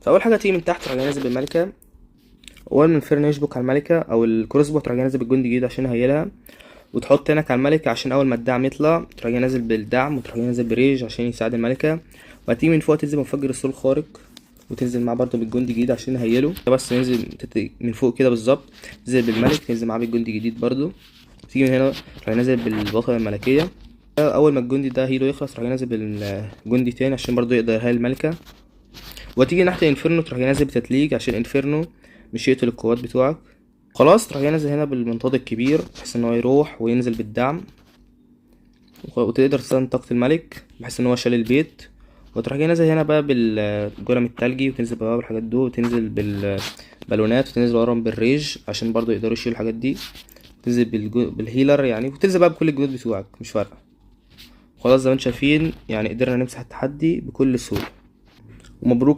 فاول حاجه تيجي من تحت تروح جاي نازل بالملكه. اول ما الفرن يشبك على الملكه او الكروس بو تروح جاي نازل بالجندي الجديد عشان هيلها، وتحط هناك على الملكه عشان اول ما الدعم يطلع تروح جاي نازل بالدعم، وتروح جاي نازل بريج عشان يساعد الملكه. وهتيجي من فوق تنزل مفجر السور الخارق، وتنزل معاه برضه بالجندي الجديد عشان هيله. بس ننزل من فوق كده بالظبط، تنزل بالملك تنزل معاه بالجندي الجديد برضه. تيجي من هنا تروح نازل بالبطله الملكيه. اول ما الجندي ده هيلو يخلص تروح نازل بالجندي تاني عشان برضه يقدر يهيل الملكه. وتيجي ناحيه انفيرنو تروح نازل بتتليج عشان انفيرنو مش يقتل القوات بتوعك. خلاص تروح نازل هنا بالمنطاد الكبير بحيث ان هو يروح وينزل بالدعم، وتقدر تستخدم طاقة الملك بحيث ان هو شال البيت. وتروح جاي نازل هنا بقى بالجرم التلجي، وتنزل بقى بالحاجات دي، وتنزل بالبالونات، وتنزل وراهم بالريج عشان برضو يقدروا يشيلوا الحاجات دي. تنزل بالهيلر يعني، وتنزل بقى بكل الجنود بتوعك مش فارقة. خلاص زي ما انتم شايفين يعني قدرنا نمسح التحدي بكل سهولة. ومبروك.